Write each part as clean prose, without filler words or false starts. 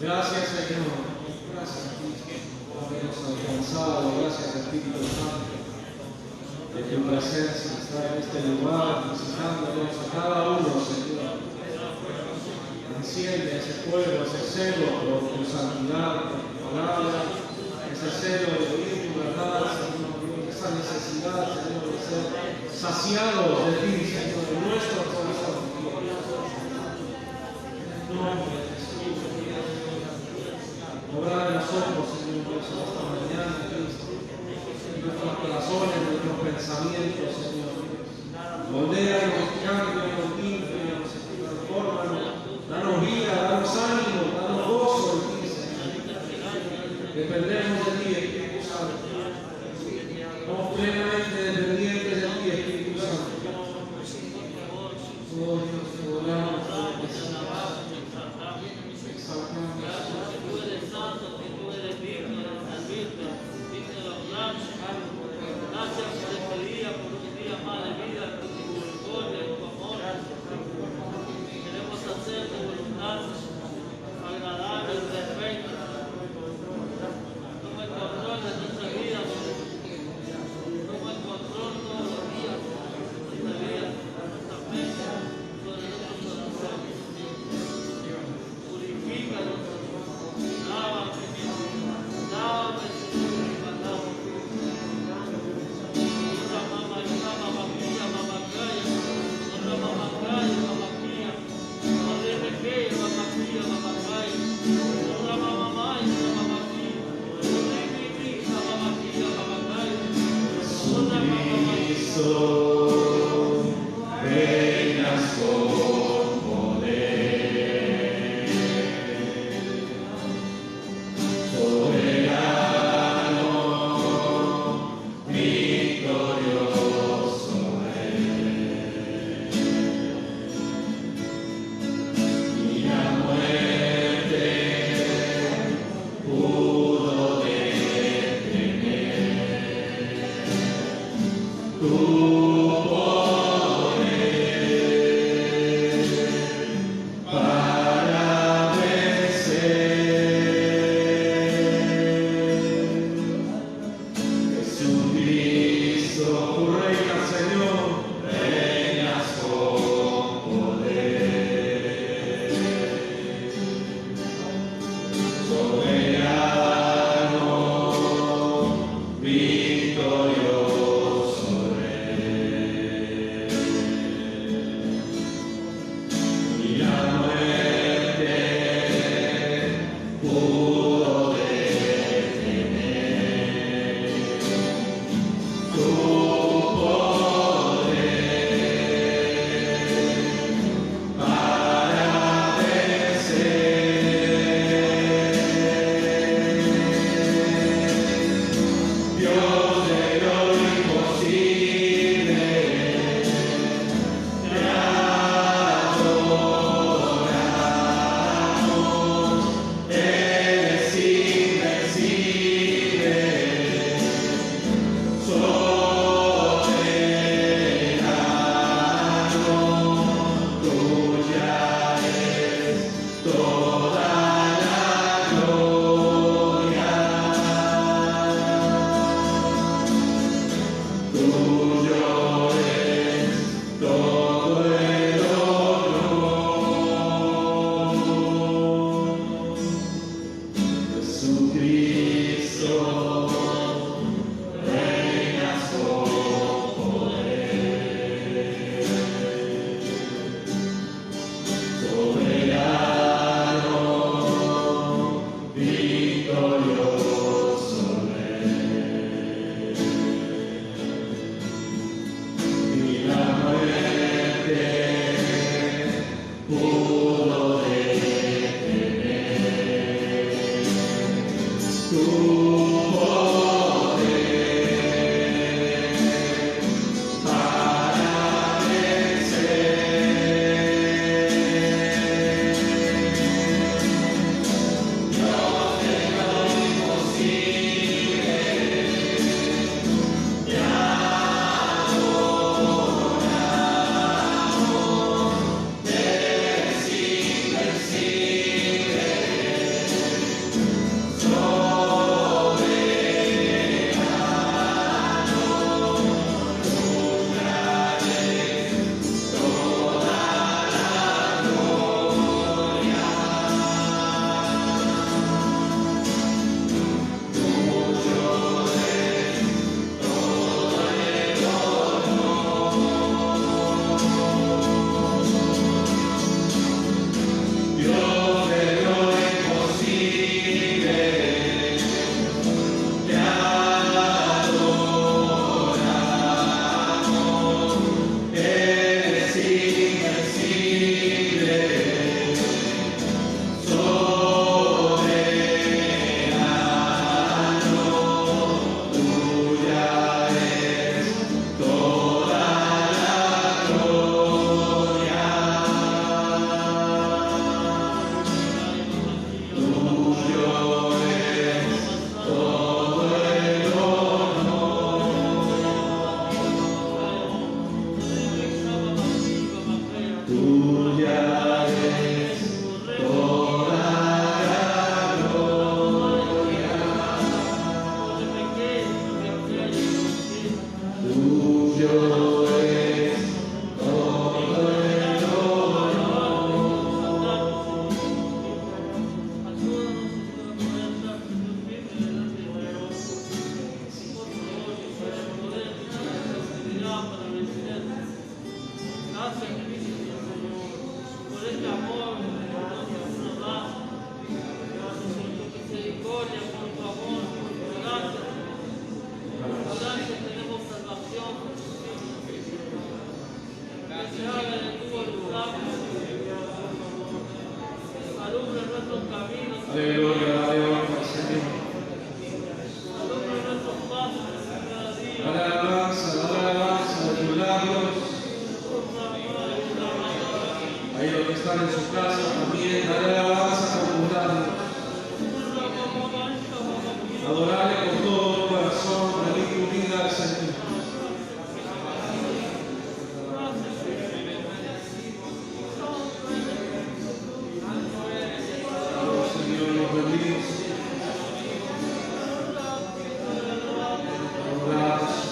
Gracias, Señor. Gracias por habernos alcanzado. Gracias, Espíritu Santo, de tu presencia está en este lugar, visitándonos a cada uno, Señor. Enciende ese fuego, ese celo por tu santidad, por tu palabra, ese celo de oír tu verdad, Señor. Esa necesidad, Señor, de ser saciados de ti, Señor, de nuestro corazón. En el nombre de Jesús, obrar en nosotros, Señor, esta mañana, Cristo, en nuestros corazones, en nuestros pensamientos, Señor. Moldéanos, cámbianos, límpianos, transfórmanos, danos vida, danos ánimo, danos gozo en ti, Señor. Dependemos de ti, Espíritu Santo. Somos plenamente dependientes de ti, Espíritu Santo. Oh Dios, te adoramos, te bendecimos, te exaltamos. Tú eres santo, tú eres digno de servirte, digno de aplauso. Gracias por este día, por un día más de vida, por tu misericordia, por tu amor. Queremos hacer tu voluntad agradable y perfecta. Toma el control de nuestra vida, toma el control todos los días de nuestra vida, de nuestra mente, sobre nuestro corazón. Purifícanos, lávame, lávame, Señor, y mandamos. Otra mamá, mamá mía, mamá calla, otra mamá calla, mamá mía, otra pequeña, mamá mía, mamá calla, otra mamá más, mamá mía, otra hija, mamá mía, mamá calla, otra mamá más. Reinas con poder, soberano, victorioso eres, y la muerte pudo detener tu para vencer. Jesucristo, Tu reina, Señor. reinas con poder, soberano, victorioso eres, y la muerte pudo detener tu poder para vencer. Dios de lo imposible, te adoramos, eres invencible, soberano, tuya es toda la gloria, tuyo es todo el honor. Jesucristo, reinas con poder, soberano, victorioso eres, y la muerte pudo detener tu poder para vencer. Dios de lo imposible, te adoramos, eres invencible, Dale gloria, dale honra, Señor. Dale alabanza de tus labios. Ahí los que están en su casa también, dale alabanza con tus labios. Adorarle con todo tu corazón, rendir tu vida al Señor. Señor, nos rendimos. Adoramos.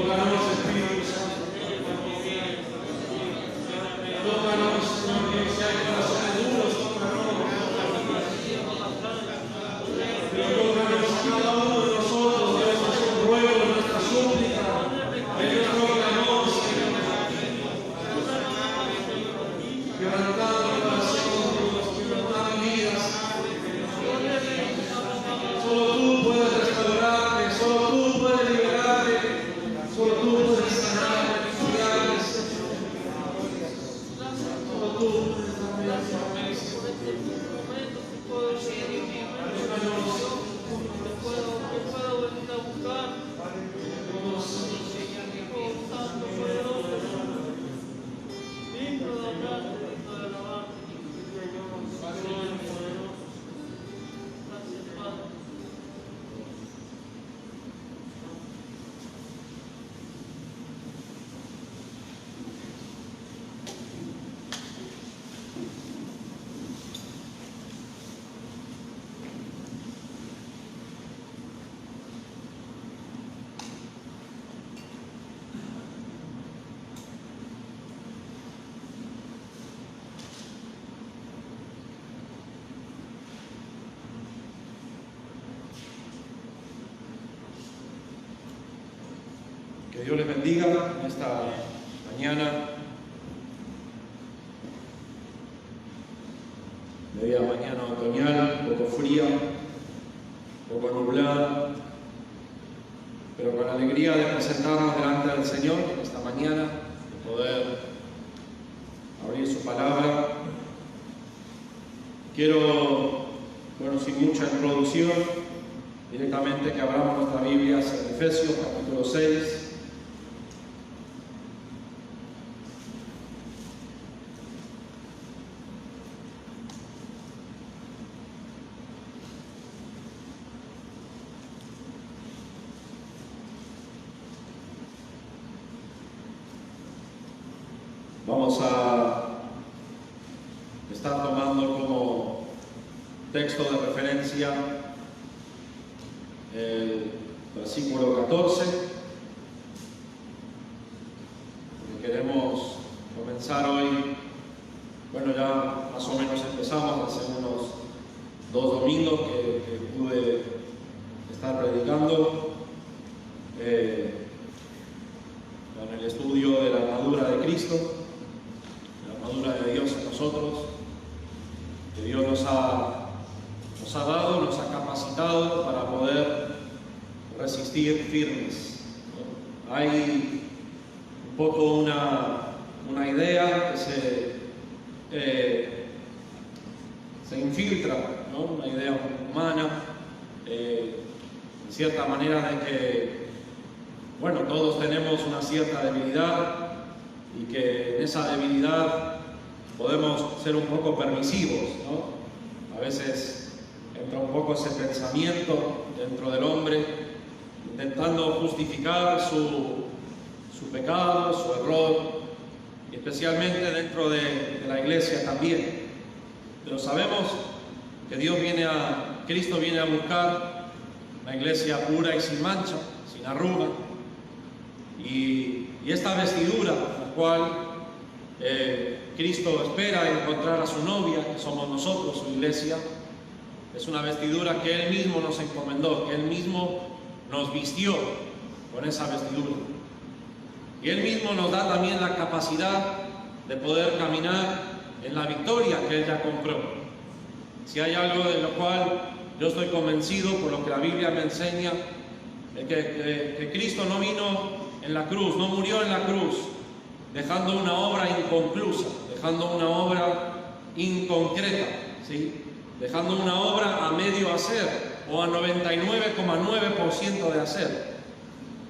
Tócanos, Espíritu Santo. Tócanos, Señor, que si hay corazones duros, tócanos. Pero tócanos a cada uno de nosotros, Dios, nuestro ruego, nuestra súplica. Dios, tócanos, Señor. Quebrantando el corazón, Dios, quebrantando vidas. Solo tú puedes restaurarme, solo tú puedes liberarme, solo tú puedes sanar enfermedades. Solo tú puedes darme la promesa. Que Dios les bendiga en esta mañana. Media mañana otoñal, un poco fría, un poco nublada, pero con alegría de presentarnos delante del Señor esta mañana, de poder abrir su palabra. Quiero, sin mucha introducción, directamente que abramos nuestras Biblias en Efesios capítulo 6. Vamos a estar tomando como texto de referencia el versículo 14, porque queremos comenzar hoy, ya más o menos empezamos hace unos 2 domingos que pude estar predicando con el estudio de la armadura de Cristo, la armadura de Dios en nosotros, que Dios nos ha dado, nos ha capacitado para poder resistir firmes, ¿no? Hay un poco una idea que se infiltra, ¿no? Una idea humana, en cierta manera de que, todos tenemos una cierta debilidad y que en esa debilidad podemos ser un poco permisivos, ¿no? A veces entra un poco ese pensamiento dentro del hombre, intentando justificar su pecado, su error, y especialmente dentro de la iglesia también. Pero sabemos que Cristo viene a buscar una iglesia pura y sin mancha, sin arruga, y esta vestidura, la cual Cristo espera encontrar a su novia, que somos nosotros, su iglesia, es una vestidura que Él mismo nos encomendó, que Él mismo nos vistió con esa vestidura. Y Él mismo nos da también la capacidad de poder caminar en la victoria que Él ya compró. Si hay algo de lo cual yo estoy convencido, por lo que la Biblia me enseña, es que Cristo no vino en la cruz, no murió en la cruz, dejando una obra inconclusa, dejando una obra inconcreta, ¿sí? Dejando una obra a medio hacer o a 99,9% de hacer,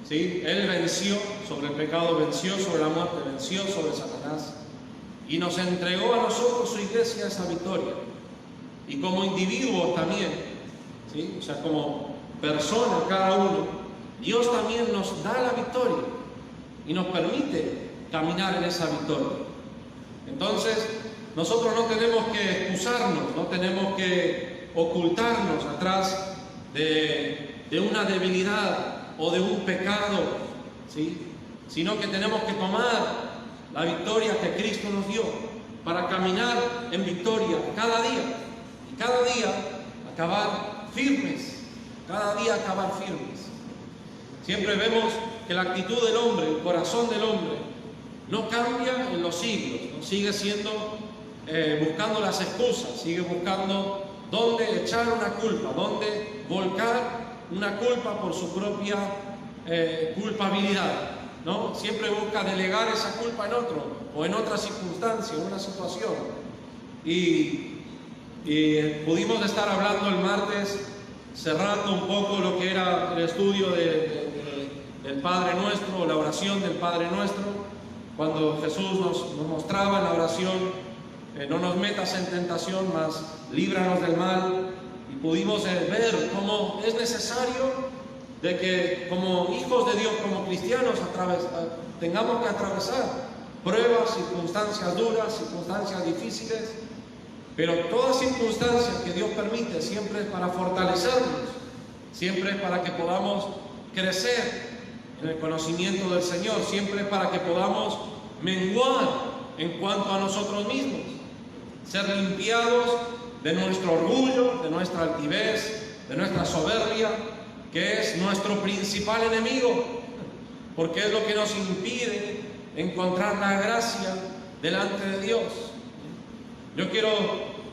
¿sí? Él venció sobre el pecado, venció sobre la muerte, venció sobre Satanás y nos entregó a nosotros, su iglesia, esa victoria. Y como individuos también, ¿sí? O sea, como personas cada uno, Dios también nos da la victoria y nos permite caminar en esa victoria. Entonces, nosotros no tenemos que excusarnos, no tenemos que ocultarnos atrás de una debilidad o de un pecado, ¿sí? Sino que tenemos que tomar la victoria que Cristo nos dio para caminar en victoria cada día. Y cada día acabar firmes. Cada día acabar firmes. Siempre vemos que la actitud del hombre, el corazón del hombre, no cambia en los siglos, ¿no? Sigue siendo, buscando las excusas, sigue buscando dónde echar una culpa, dónde volcar una culpa por su propia culpabilidad, ¿no? Siempre busca delegar esa culpa en otro, o en otra circunstancia, en una situación. Y pudimos estar hablando el martes, cerrando un poco lo que era el estudio del Padre Nuestro, la oración del Padre Nuestro, cuando Jesús nos mostraba en la oración, no nos metas en tentación, mas líbranos del mal, y pudimos ver cómo es necesario de que como hijos de Dios, como cristianos, tengamos que atravesar pruebas, circunstancias duras, circunstancias difíciles, pero todas circunstancias que Dios permite siempre es para fortalecernos, siempre es para que podamos crecer en el conocimiento del Señor, siempre es para que podamos menguar en cuanto a nosotros mismos, ser limpiados de nuestro orgullo, de nuestra altivez, de nuestra soberbia, que es nuestro principal enemigo, porque es lo que nos impide encontrar la gracia delante de Dios. Yo quiero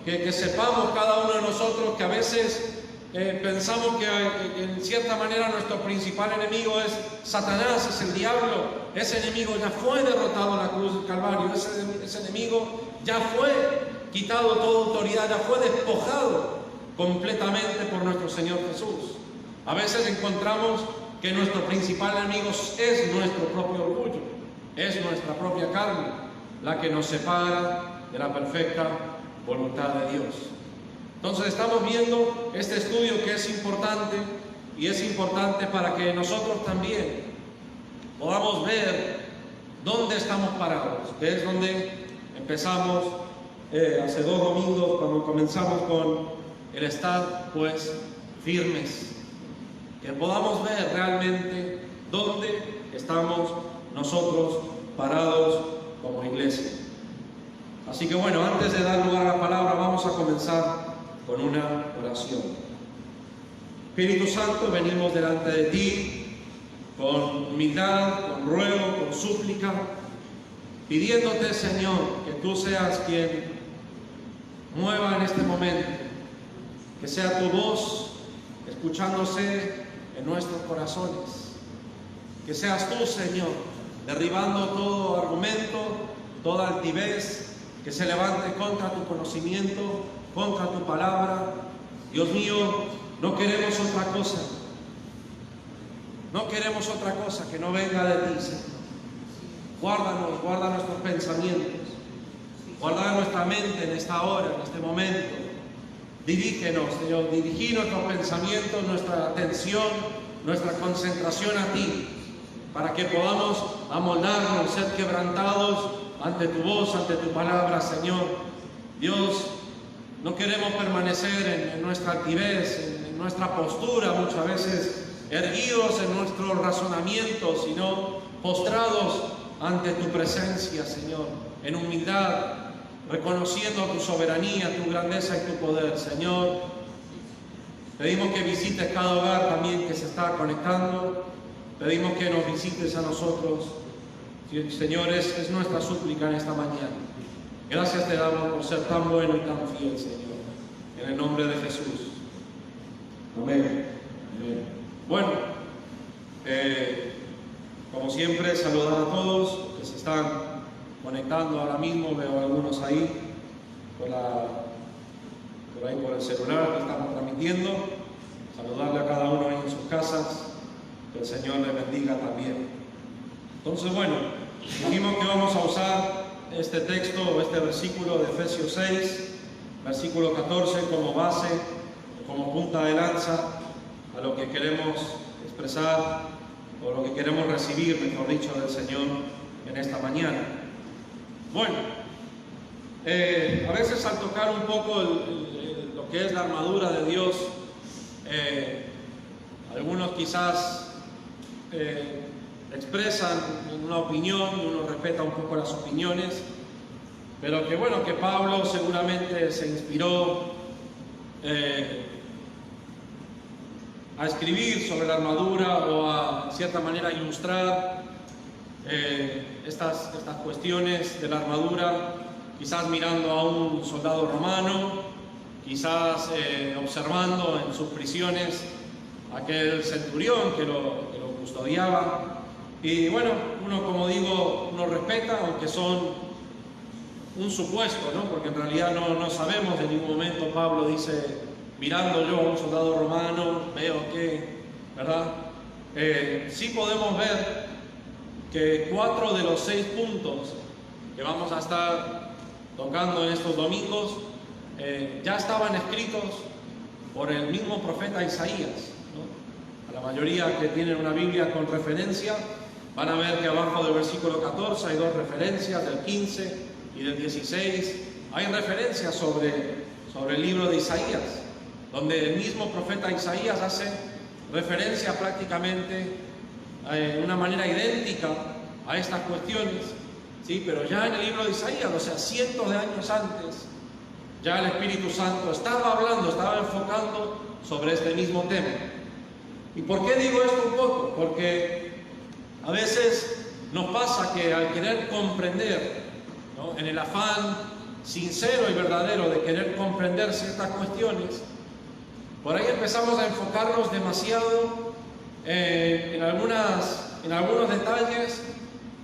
que sepamos cada uno de nosotros que a veces pensamos que en cierta manera nuestro principal enemigo es Satanás, es el diablo. Ese enemigo ya fue derrotado en la cruz del Calvario, ese enemigo ya fue quitado toda autoridad, ya fue despojado completamente por nuestro Señor Jesús. A veces encontramos que nuestro principal enemigo es nuestro propio orgullo, es nuestra propia carne, la que nos separa de la perfecta voluntad de Dios. Entonces estamos viendo este estudio que es importante, y es importante para que nosotros también podamos ver dónde estamos parados, que es donde empezamos hace 2 domingos, cuando comenzamos con el estar pues firmes, que podamos ver realmente dónde estamos nosotros parados como iglesia. Así que bueno, antes de dar lugar a la palabra, vamos a comenzar con una oración. Espíritu Santo, venimos delante de ti con humildad, con ruego, con súplica, pidiéndote, Señor, que tú seas quien mueva en este momento, que sea tu voz escuchándose en nuestros corazones, que seas tú, Señor, derribando todo argumento, toda altivez que se levante contra tu conocimiento, contra tu palabra. Dios mío, no queremos otra cosa. No queremos otra cosa que no venga de ti, Señor. Guárdanos, guarda nuestros pensamientos. Guarda nuestra mente en esta hora, en este momento. Dirígenos, Señor, dirigí nuestros pensamientos, nuestra atención, nuestra concentración a ti, para que podamos amoldarnos, ser quebrantados ante tu voz, ante tu palabra, Señor. Dios, no queremos permanecer en nuestra altivez, en nuestra postura, muchas veces erguidos en nuestro razonamiento, sino postrados ante tu presencia, Señor, en humildad, reconociendo tu soberanía, tu grandeza y tu poder, Señor. Pedimos que visites cada hogar también que se está conectando. Pedimos que nos visites a nosotros. Señor, es nuestra súplica en esta mañana. Gracias te damos por ser tan bueno y tan fiel, Señor. En el nombre de Jesús. Amén. Amén. Bueno, como siempre, saludar a todos que se están conectando ahora mismo. Veo algunos ahí por el celular que estamos transmitiendo. Saludarle a cada uno ahí en sus casas. Que el Señor les bendiga también. Entonces, bueno, dijimos que vamos a usar este texto o este versículo de Efesios 6, versículo 14, como base, como punta de lanza a lo que queremos expresar o lo que queremos recibir, mejor dicho, del Señor en esta mañana. Bueno, a veces al tocar un poco lo que es la armadura de Dios, algunos quizás expresan una opinión y uno respeta un poco las opiniones, pero que bueno, que Pablo seguramente se inspiró a escribir sobre la armadura o a, de cierta manera, ilustrar estas cuestiones de la armadura, quizás mirando a un soldado romano, quizás observando en sus prisiones aquel centurión que lo custodiaba. Y bueno, uno, como digo, uno respeta, aunque son un supuesto, ¿no? Porque en realidad no sabemos. En ningún momento Pablo dice, mirando yo a un soldado romano, veo que, ¿verdad? Sí podemos ver que 4 de los 6 puntos que vamos a estar tocando en estos domingos ya estaban escritos por el mismo profeta Isaías, ¿no? A la mayoría que tienen una Biblia con referencia van a ver que abajo del versículo 14 hay 2 referencias, del 15 y del 16 hay referencias sobre el libro de Isaías, donde el mismo profeta Isaías hace referencia prácticamente de una manera idéntica a estas cuestiones, ¿sí? Pero ya en el libro de Isaías, o sea, cientos de años antes, ya el Espíritu Santo estaba hablando, estaba enfocando sobre este mismo tema. ¿Y por qué digo esto un poco? Porque a veces nos pasa que al querer comprender, ¿no?, en el afán sincero y verdadero de querer comprender ciertas cuestiones, por ahí empezamos a enfocarnos demasiado en algunos detalles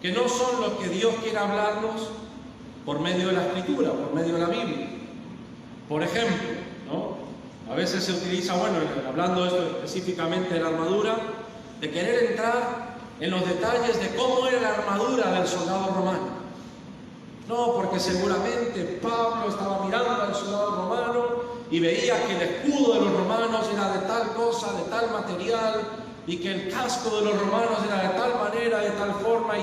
que no son los que Dios quiere hablarnos por medio de la Escritura, por medio de la Biblia. Por ejemplo, ¿no?, a veces se utiliza, bueno, hablando de esto específicamente de la armadura, de querer entrar en los detalles de cómo era la armadura del soldado romano. No, porque seguramente Pablo estaba mirando al soldado romano y veía que el escudo de los romanos era de tal cosa, de tal material, y que el casco de los romanos era de tal manera, de tal forma,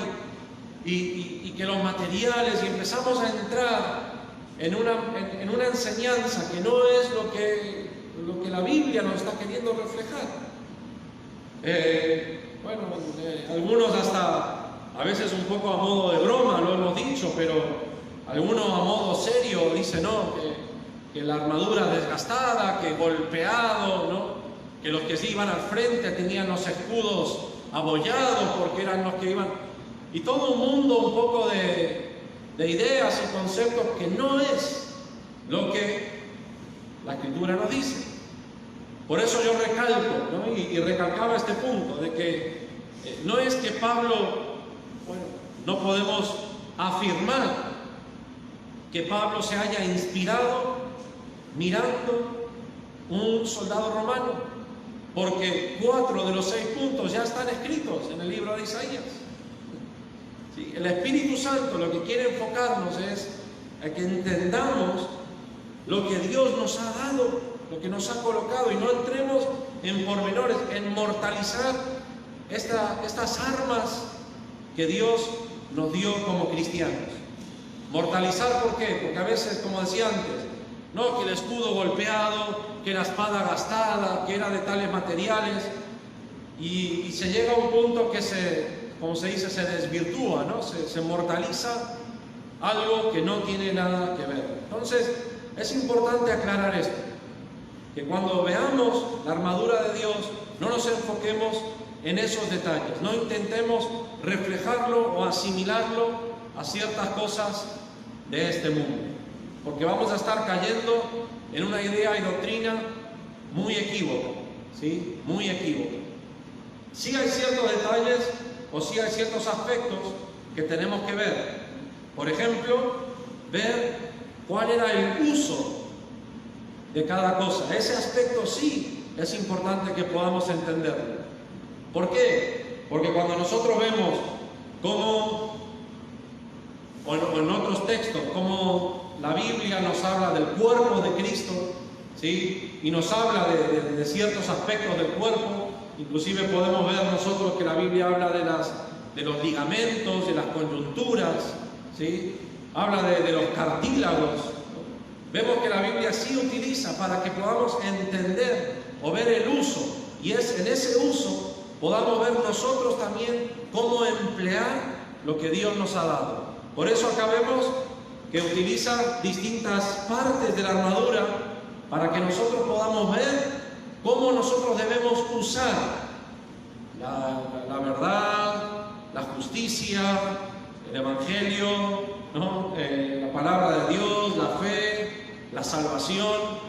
y que los materiales, y empezamos a entrar en una enseñanza que no es lo que la Biblia nos está queriendo reflejar. Algunos hasta a veces un poco a modo de broma lo hemos dicho, pero algunos a modo serio dicen, no, que la armadura desgastada, que golpeado, ¿no?, que los que sí iban al frente tenían los escudos abollados porque eran los que iban, y todo un mundo un poco de ideas y conceptos que no es lo que la Escritura nos dice. Por eso yo recalco, ¿no?, y recalcaba este punto de que no es que Pablo, no podemos afirmar que Pablo se haya inspirado mirando un soldado romano, porque 4 de los 6 puntos ya están escritos en el libro de Isaías. ¿Sí? El Espíritu Santo lo que quiere enfocarnos es a que entendamos lo que Dios nos ha dado, lo que nos ha colocado, y no entremos en pormenores, en mortalizar estas armas que Dios nos dio como cristianos. Mortalizar, ¿por qué? Porque a veces, como decía antes, no, que el escudo golpeado, que la espada gastada, que era de tales materiales, y se llega a un punto que como se dice, se desvirtúa, ¿no? Se mortaliza algo que no tiene nada que ver. Entonces, es importante aclarar esto, que cuando veamos la armadura de Dios, no nos enfoquemos en esos detalles, no intentemos reflejarlo o asimilarlo a ciertas cosas de este mundo, porque vamos a estar cayendo en una idea y doctrina muy equívoca, ¿sí? Muy equívoca. Sí hay ciertos detalles o sí hay ciertos aspectos que tenemos que ver. Por ejemplo, ver cuál era el uso de cada cosa. Ese aspecto sí es importante que podamos entenderlo. ¿Por qué? Porque cuando nosotros vemos cómo, o en otros textos, cómo la Biblia nos habla del cuerpo de Cristo, ¿sí?, y nos habla de ciertos aspectos del cuerpo, inclusive podemos ver nosotros que la Biblia habla de los ligamentos, de las coyunturas, ¿sí?, habla de los cartílagos, ¿no? Vemos que la Biblia sí utiliza para que podamos entender o ver el uso, y es en ese uso podamos ver nosotros también cómo emplear lo que Dios nos ha dado. Por eso acá vemos que utiliza distintas partes de la armadura para que nosotros podamos ver cómo nosotros debemos usar la verdad, la justicia, el Evangelio, ¿no? La palabra de Dios, la fe, la salvación.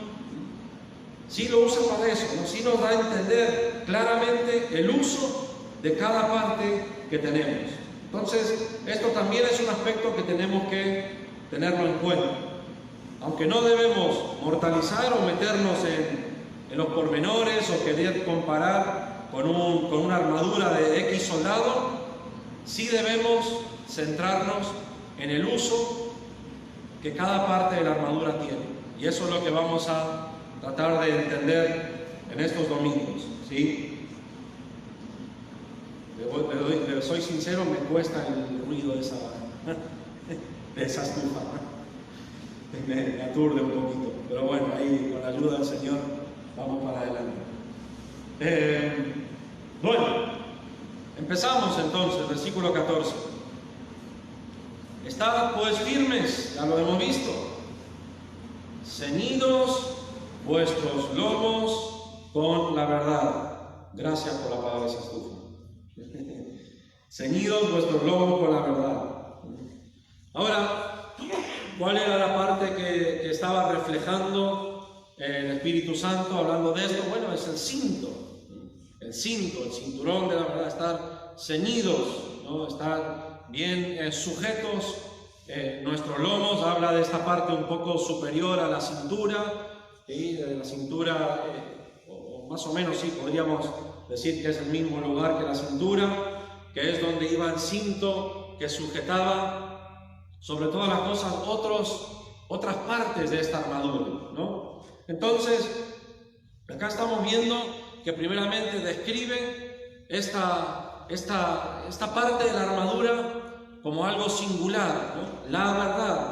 Sí lo usa para eso, ¿no? Sí nos da a entender claramente el uso de cada parte que tenemos. Entonces, esto también es un aspecto que tenemos que tenerlo en cuenta. Aunque no debemos mortalizar o meternos en los pormenores o querer comparar con una armadura de X soldado, sí debemos centrarnos en el uso que cada parte de la armadura tiene. Y eso es lo que vamos a tratar de entender en estos domingos, ¿sí? Le soy sincero, me cuesta el ruido de esa estufa. Me aturde un poquito, pero bueno, ahí con la ayuda del Señor vamos para adelante. Bueno, empezamos entonces, versículo 14. Estad pues firmes, ya lo hemos visto, ceñidos vuestros lomos con la verdad. Gracias por apagar esa estufa. Ceñidos vuestros lomos con la verdad. Ahora, ¿cuál era la parte que estaba reflejando el Espíritu Santo hablando de esto? Bueno, es el cinto, el cinturón de la verdad, estar ceñidos, ¿no? Estar bien sujetos. Nuestros lomos habla de esta parte un poco superior a la cintura, ¿sí? De la cintura, o más o menos sí, podríamos decir que es el mismo lugar que la cintura, que es donde iba el cinto que sujetaba sobre todas las cosas otras partes de esta armadura, ¿no? Entonces, acá estamos viendo que primeramente describe esta parte de la armadura como algo singular, ¿no? La verdad.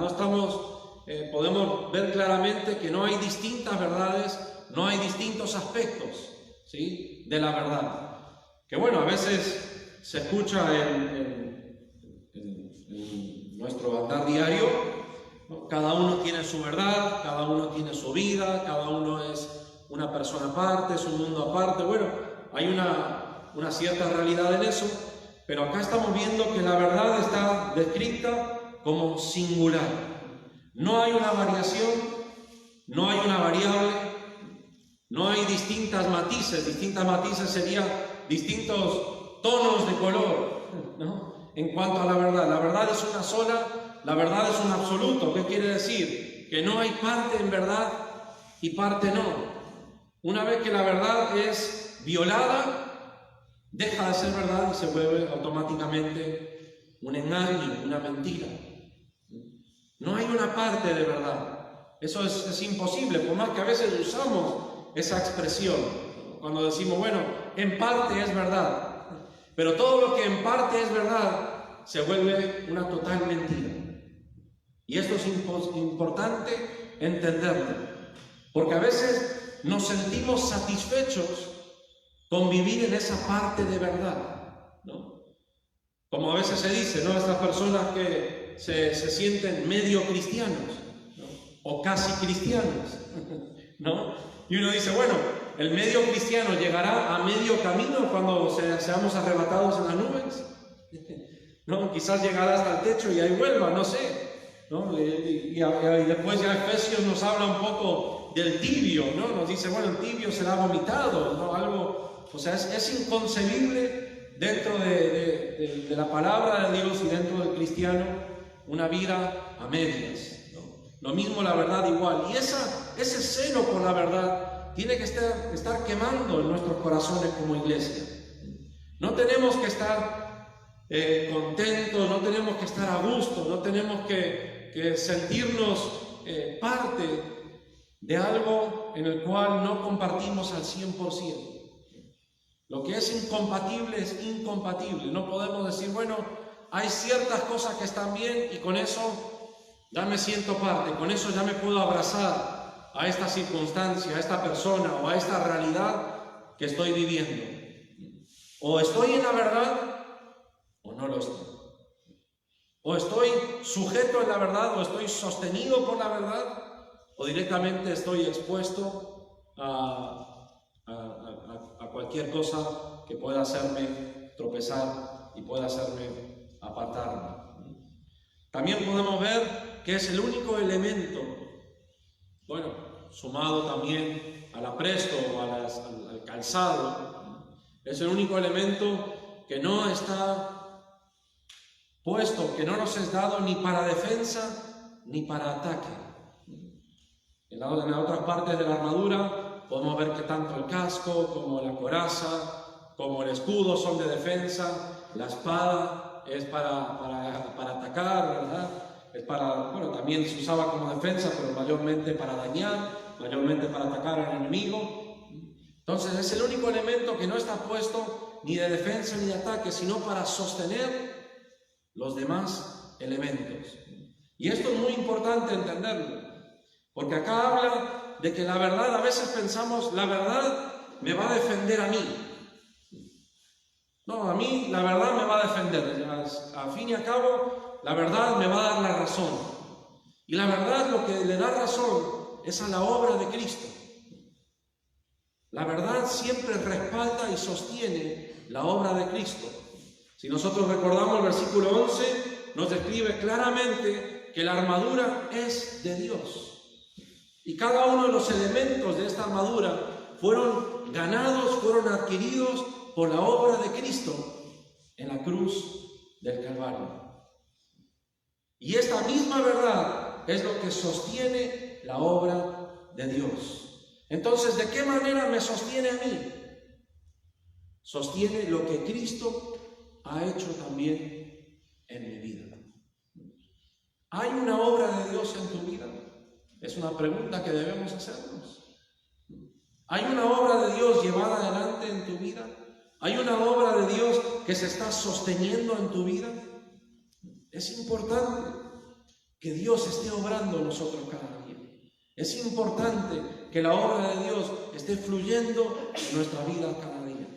Podemos ver claramente que no hay distintas verdades, no hay distintos aspectos, ¿sí?, de la verdad. Que bueno, a veces se escucha en nuestro andar diario, ¿no? Cada uno tiene su verdad, cada uno tiene su vida, cada uno es una persona aparte, es un mundo aparte. Bueno, hay una cierta realidad en eso, pero acá estamos viendo que la verdad está descrita como singular. No hay una variación, no hay una variable, no hay distintas matices serían distintos tonos de color, ¿no? En cuanto a la verdad es una sola, la verdad es un absoluto. ¿Qué quiere decir? Que no hay parte en verdad y parte no. Una vez que la verdad es violada, deja de ser verdad y se vuelve automáticamente un engaño, una mentira. No hay una parte de verdad. Eso es imposible, por más que a veces usamos esa expresión, cuando decimos, bueno, en parte es verdad. Pero todo lo que en parte es verdad se vuelve una total mentira. Y esto es importante entenderlo, porque a veces nos sentimos satisfechos con vivir en esa parte de verdad, ¿no? Como a veces se dice, ¿no? Estas personas que se sienten medio cristianos, ¿no? O casi cristianos, ¿no? Y uno dice, bueno, el medio cristiano llegará a medio camino cuando seamos arrebatados en las nubes, ¿no? Quizás llegará hasta el techo y ahí vuelva, no sé, ¿no? Y después ya Efesios nos habla un poco del tibio, ¿no? Nos dice, bueno, el tibio será vomitado, ¿no? Algo, o sea, es inconcebible dentro de la palabra de Dios y dentro del cristiano una vida a medias, ¿no? Lo mismo la verdad igual. Y ese celo por la verdad tiene que estar quemando en nuestros corazones como iglesia. No tenemos que estar contentos, no tenemos que estar a gusto, no tenemos que sentirnos parte de algo en el cual no compartimos al 100%. Lo que es incompatible es incompatible. No podemos decir, bueno, hay ciertas cosas que están bien y con eso ya me siento parte, con eso ya me puedo abrazar a esta circunstancia, a esta persona o a esta realidad que estoy viviendo. O estoy en la verdad o no lo estoy. O estoy sujeto en la verdad o estoy sostenido por la verdad o directamente estoy expuesto a cualquier cosa que pueda hacerme tropezar y pueda hacerme apartarme. También podemos ver que es el único elemento, bueno, sumado también al apresto o al calzado, es el único elemento que no está puesto, que no nos es dado ni para defensa ni para ataque. En las otras partes de la armadura podemos ver que tanto el casco como la coraza, como el escudo son de defensa, la espada es para atacar, ¿verdad? Es para, bueno, también se usaba como defensa, pero mayormente para dañar, mayormente para atacar al enemigo. Entonces es el único elemento que no está puesto ni de defensa ni de ataque, sino para sostener los demás elementos. Y esto es muy importante entenderlo, porque acá habla de que la verdad, a veces pensamos, la verdad me va a defender a mí. No, a mí la verdad me va a defender. Al fin y al cabo, la verdad me va a dar la razón. Y la verdad lo que le da razón es a la obra de Cristo. La verdad siempre respalda y sostiene la obra de Cristo. Si nosotros recordamos el versículo 11, nos describe claramente que la armadura es de Dios. Y cada uno de los elementos de esta armadura fueron ganados, fueron adquiridos por la obra de Cristo en la cruz del Calvario. Y esta misma verdad es lo que sostiene la obra de Dios. Entonces, ¿de qué manera me sostiene a mí? Sostiene lo que Cristo ha hecho también en mi vida. ¿Hay una obra de Dios en tu vida? Es una pregunta que debemos hacernos. ¿Hay una obra de Dios llevada adelante en tu vida? ¿Hay una obra de Dios que se está sosteniendo en tu vida? Es importante que Dios esté obrando en nosotros cada día. Es importante que la obra de Dios esté fluyendo en nuestra vida cada día.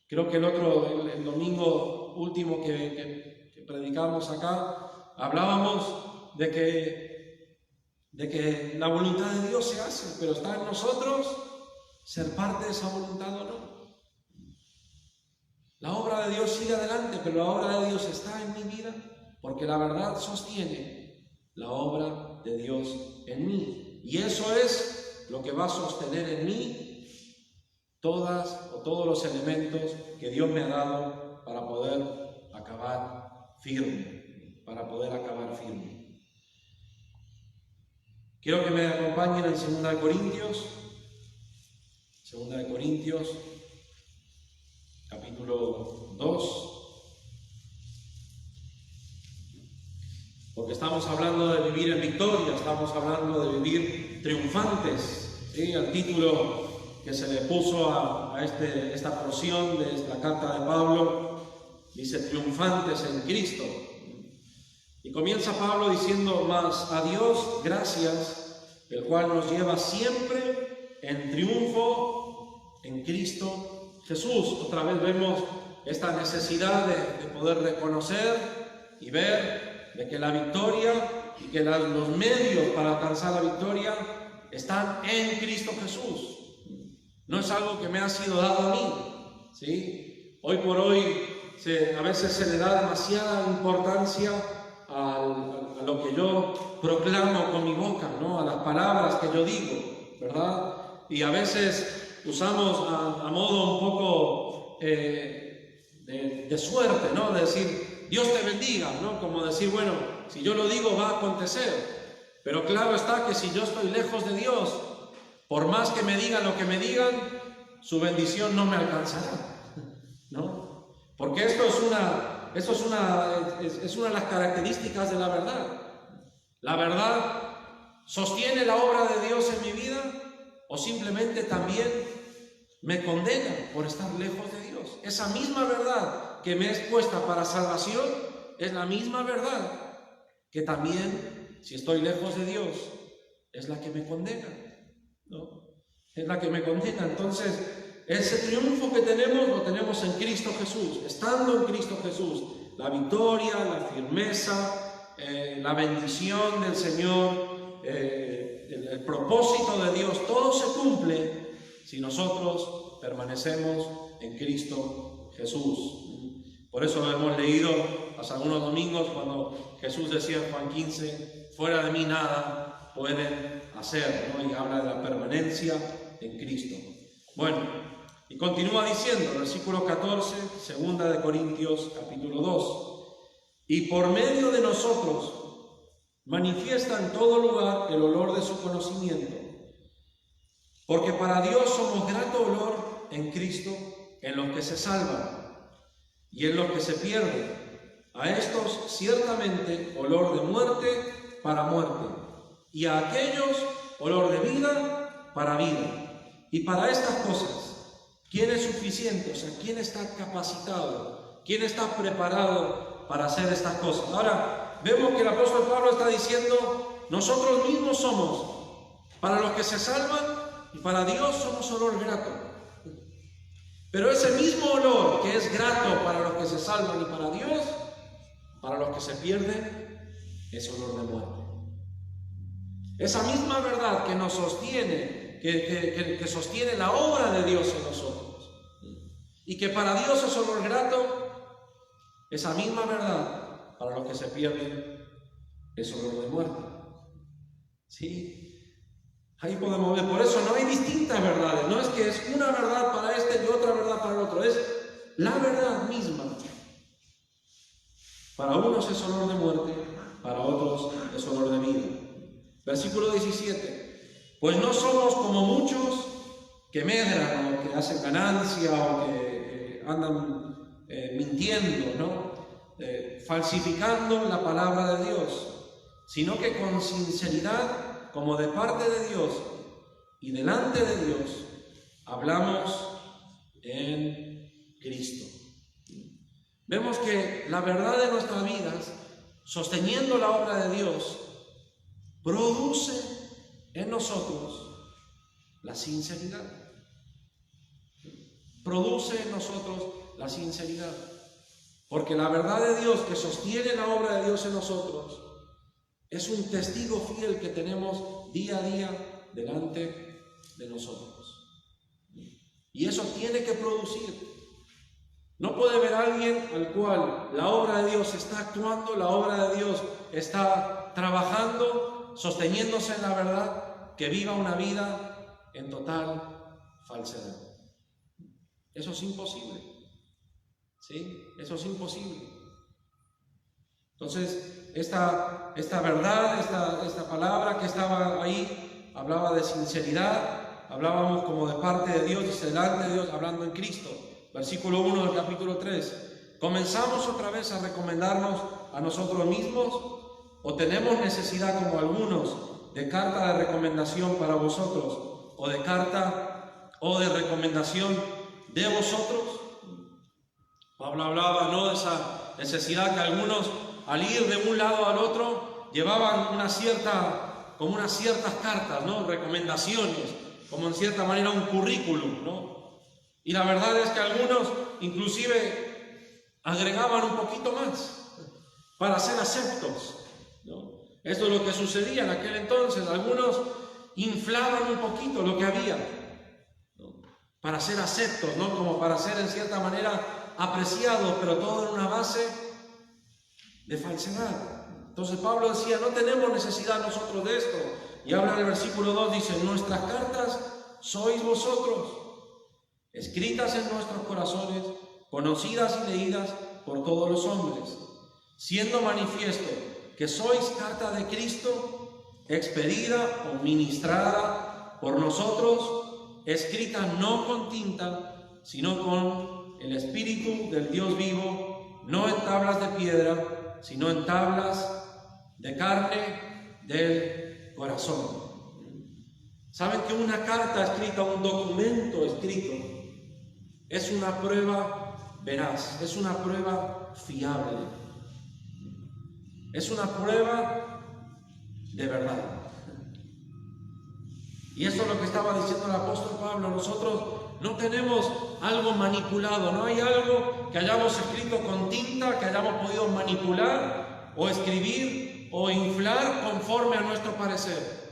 Creo que el domingo último que predicamos acá, hablábamos de que la voluntad de Dios se hace, pero está en nosotros ser parte de esa voluntad o no. La obra de Dios sigue adelante, pero la obra de Dios está en mi vida porque la verdad sostiene la obra de Dios en mí. Y eso es lo que va a sostener en mí todos los elementos que Dios me ha dado para poder acabar firme, Quiero que me acompañen en 2 Corintios, capítulo 2, porque estamos hablando de vivir en victoria, estamos hablando de vivir triunfantes, ¿sí? El título que se le puso a esta porción de la carta de Pablo dice triunfantes en Cristo. Y comienza Pablo diciendo: mas a Dios gracias, el cual nos lleva siempre en triunfo en Cristo Jesús. Otra vez vemos esta necesidad de poder reconocer y ver de que la victoria y que los medios para alcanzar la victoria están en Cristo Jesús. No es algo que me ha sido dado a mí, ¿sí? Hoy por hoy a veces se le da demasiada importancia a lo que yo proclamo con mi boca, ¿no? A las palabras que yo digo, ¿verdad? Y a veces usamos a modo un poco de suerte, ¿no? De decir, Dios te bendiga, ¿no? Como decir, bueno, si yo lo digo va a acontecer. Pero claro está que si yo estoy lejos de Dios, por más que me digan lo que me digan, su bendición no me alcanzará, ¿no? Porque esto es una de las características de la verdad. La verdad sostiene la obra de Dios en mi vida o simplemente también me condena por estar lejos de Dios. Esa misma verdad que me es puesta para salvación es la misma verdad que también, si estoy lejos de Dios, es la que me condena, ¿no? Es la que me condena. Entonces, ese triunfo que tenemos lo tenemos en Cristo Jesús, estando en Cristo Jesús. La victoria, la firmeza, la bendición del Señor, el propósito de Dios, todo se cumple si nosotros permanecemos en Cristo Jesús. Por eso hemos leído hace algunos domingos cuando Jesús decía en Juan 15, fuera de mí nada pueden hacer, ¿no? Y habla de la permanencia en Cristo. Bueno, y continúa diciendo, versículo 14, 2 de Corintios capítulo 2, y por medio de nosotros manifiesta en todo lugar el olor de su conocimiento, porque para Dios somos grato olor en Cristo en los que se salvan y en los que se pierden. A estos ciertamente olor de muerte para muerte, y a aquellos olor de vida para vida. Y para estas cosas, ¿quién es suficiente? O sea, ¿quién está capacitado? ¿Quién está preparado para hacer estas cosas? Ahora, vemos que el apóstol Pablo está diciendo, nosotros mismos somos, para los que se salvan y para Dios somos olor grato. Pero ese mismo olor que es grato para los que se salvan y para Dios, para los que se pierden, es olor de muerte. Esa misma verdad que nos sostiene, que sostiene la obra de Dios en nosotros, y que para Dios es olor grato, esa misma verdad para los que se pierden es olor de muerte. ¿Sí? Ahí podemos ver, por eso no hay distintas verdades, no es que es una verdad para este y otra verdad para el otro, es la verdad misma. Para unos es olor de muerte, para otros es olor de vida. Versículo 17, pues no somos como muchos que medran o que hacen ganancia o que andan mintiendo, ¿no? Falsificando la palabra de Dios, sino que con sinceridad, como de parte de Dios y delante de Dios, hablamos en Cristo. Vemos que la verdad de nuestras vidas, sosteniendo la obra de Dios, produce en nosotros la sinceridad. Produce en nosotros la sinceridad. Porque la verdad de Dios que sostiene la obra de Dios en nosotros es un testigo fiel que tenemos día a día delante de nosotros. Y eso tiene que producir. No puede haber alguien al cual la obra de Dios está actuando, la obra de Dios está trabajando, sosteniéndose en la verdad, que viva una vida en total falsedad. Eso es imposible. ¿Sí? Eso es imposible. Entonces, esta verdad, esta palabra que estaba ahí, hablaba de sinceridad, hablábamos como de parte de Dios, dice delante de Dios, hablando en Cristo. Versículo 1 del capítulo 3. ¿Comenzamos otra vez a recomendarnos a nosotros mismos? ¿O tenemos necesidad, como algunos, de carta de recomendación para vosotros? ¿O de carta o de recomendación de vosotros? Pablo hablaba, ¿no?, de esa necesidad que algunos, al ir de un lado al otro, llevaban unas ciertas cartas, ¿no?, recomendaciones, como en cierta manera un currículum, ¿no? Y la verdad es que algunos inclusive agregaban un poquito más para ser aceptos, ¿no? Esto es lo que sucedía en aquel entonces. Algunos inflaban un poquito lo que había, ¿no?, para ser aceptos, ¿no?, como para ser en cierta manera apreciados, pero todo en una base de falsedad. Entonces Pablo decía, no tenemos necesidad nosotros de esto. Y habla en el versículo 2, dice, nuestras cartas sois vosotros, escritas en nuestros corazones, conocidas y leídas por todos los hombres, siendo manifiesto que sois carta de Cristo, expedida o ministrada por nosotros, escrita no con tinta, sino con el Espíritu del Dios vivo, no en tablas de piedra, sino en tablas de carne del corazón. ¿Saben que una carta escrita, un documento escrito, es una prueba veraz, es una prueba fiable, es una prueba de verdad? Y esto es lo que estaba diciendo el apóstol Pablo. Nosotros No tenemos algo manipulado, no hay algo que hayamos escrito con tinta, que hayamos podido manipular o escribir o inflar conforme a nuestro parecer.